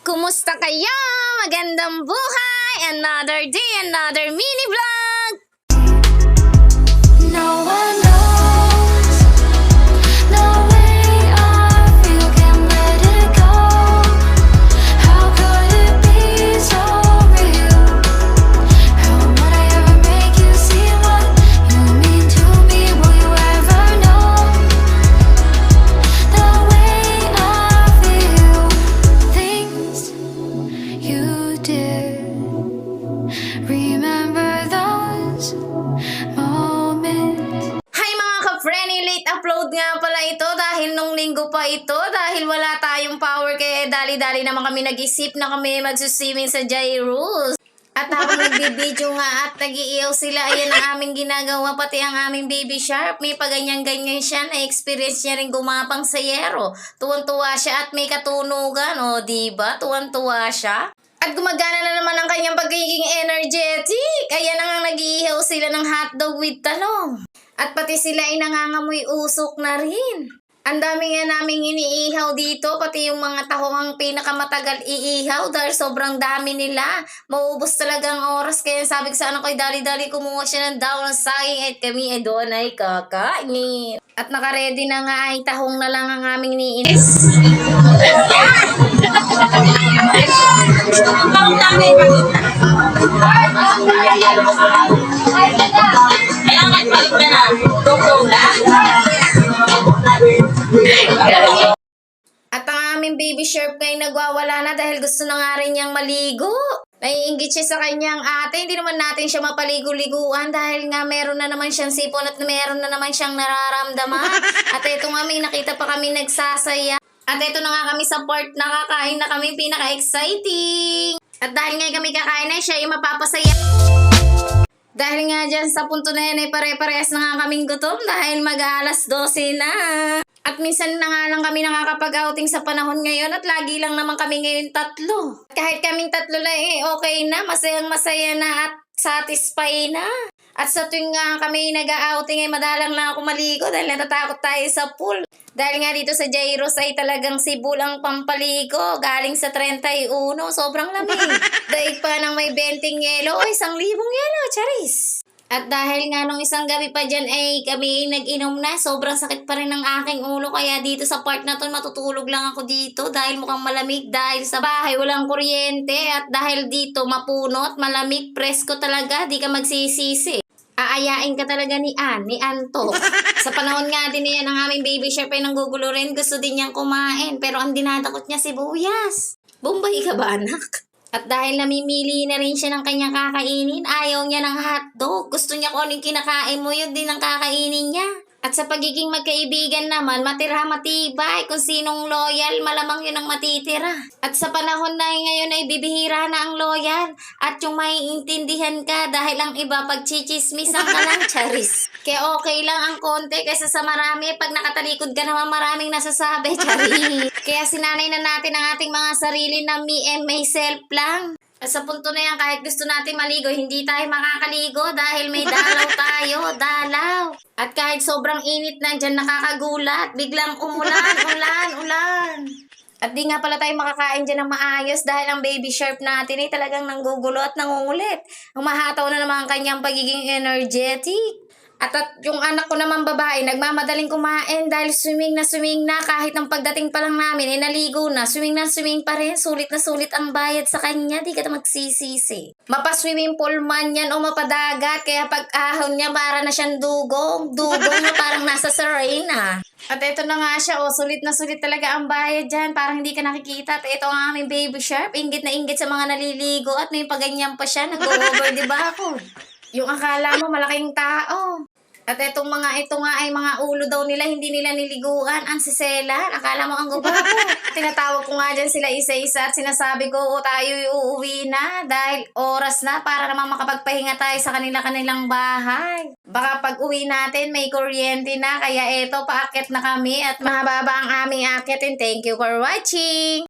Kumusta kayo? Magandang buhay! Another day, another mini vlog! No one knows, no way I feel, can't let it go. How could it be so real? How would I ever make you see what you mean to me? Will you ever know the way I feel? Things you did, remember those moments. Hi mga ka-Frenny! Late upload nga pala ito dahil nung linggo pa ito dahil wala tayong power kaya dali-dali naman kami nag-isip na kami magsuswimming sa Jairus. At habang nagbibideo nga at nag-iiyaw sila, ayan ang aming ginagawa, pati ang aming baby shark. May paganyan-ganyan siya, na-experience niya rin gumapang sa yero. Tuwan-tuwa siya at may katunugan, o diba? Tuwan-tuwa siya. At gumagana na naman ang kanyang pagiging energetic. Ayan na nga nag-iihaw sila ng hotdog with talong. At pati sila ay nangangamoy usok na rin. Ang dami nga naming iniihaw dito, pati yung mga tahong ang pinakamatagal iihaw dahil sobrang dami nila. Maubos talaga ang oras, kaya sabi ko sa anak ko, dali-dali kumuha siya ng daon ng saging at kami ay doon ay kakain. At nakaredy na nga ay tahong na lang ang aming niinis. Kailangan balik ka na. Tugtog na. At ang aming baby shark ay nagwawala na dahil gusto na nga rin niyang maligo. Naiinggit siya sa kanyang ate. Hindi naman natin siya mapaligo-liguan dahil nga meron na naman siyang sipon at meron na naman siyang nararamdaman. At ito nga may nakita pa kami nagsasaya. At ito na nga kami sa part na kakain na kami, pinaka-exciting. At dahil nga kami kakain na, siya yung mapapasaya. Dahil nga dyan sa punto na yan ay pare-parehas na nga kaming gutom dahil mag-aalas 12 na. At minsan na nga lang kami nakakapag-outing sa panahon ngayon at lagi lang naman kami ngayon tatlo. At kahit kaming tatlo lang okay na, masayang masaya na at satisfy na. At sa tuwing nga kami nag-outing ay madalang lang ako maligo dahil natatakot tayo sa pool. Dahil nga dito sa Jairus ay talagang Cebu lang pampaligo. Galing sa 31, sobrang lamig. Daig pa ng may 20 yelo o 1,000 yelo, charis. At dahil nga nung isang gabi pa dyan ay kami nag-inom na, sobrang sakit pa rin ng aking ulo. Kaya dito sa part na to matutulog lang ako dito dahil mukhang malamig. Dahil sa bahay walang kuryente at dahil dito mapuno at malamig, presko talaga, di ka magsisisi. Aayain ka talaga ni Anto. Sa panahon nga din niya ng aming baby shark ay nanggugulo rin. Gusto din niyang kumain. Pero ang dinadakot niya sibuyas. Bombay ka ba, anak? At dahil namimili na rin siya ng kanyang kakainin, ayaw niya ng hotdog. Gusto niya kung ano yung kinakain mo, yun din ang kakainin niya. At sa pagiging magkaibigan naman, matira matibay. Kung sinong loyal, malamang yun ang matitira. At sa panahon na ngayon ay bibihira na ang loyal. At yung maiintindihan ka dahil ang iba pagchichismisan ka lang, charis. Kaya okay lang ang konti kaysa sa marami. Pag nakatalikod ka naman, maraming nasasabi, charis. Kaya sinanay na natin ang ating mga sarili na me and myself lang. At sa punto na yan, kahit gusto natin maligo, hindi tayo makakaligo dahil may dalaw tayo, dalaw. At kahit sobrang init na dyan, nakakagulat, biglang ulan. At di nga pala tayo makakain dyan ng maayos dahil ang baby shark natin ay talagang nanggugulo at nangungulit. Umahataw na naman ang kanyang pagiging energetic. At yung anak ko naman babae, nagmamadaling kumain dahil swimming na kahit ang pagdating pa lang namin ay naligo na. Swimming pa rin, sulit na sulit ang bayad sa kanya, di ka na magsisisi. Mapa-swimming pool man yan o mapadagat, kaya pag ahon niya para na siyang dugong na parang nasa Serena. At ito na nga siya, sulit na sulit talaga ang bayad dyan, parang hindi ka nakikita. At ito ang aming baby shark, inggit na inggit sa mga naliligo at may paganyan pa siya, nag-over diba ako? Yung akala mo malaking tao. At itong mga ito nga ay mga ulo daw nila, hindi nila niliguan. Ang sisela, akala mo ang gubapo. Tinatawag ko nga dyan sila isa-isa at sinasabi ko, tayo uuwi na dahil oras na para naman makapagpahinga tayo sa kanilang bahay. Baka pag uwi natin may kuryente na, kaya eto, paakit na kami at mahababa ang aming akitin. Thank you for watching!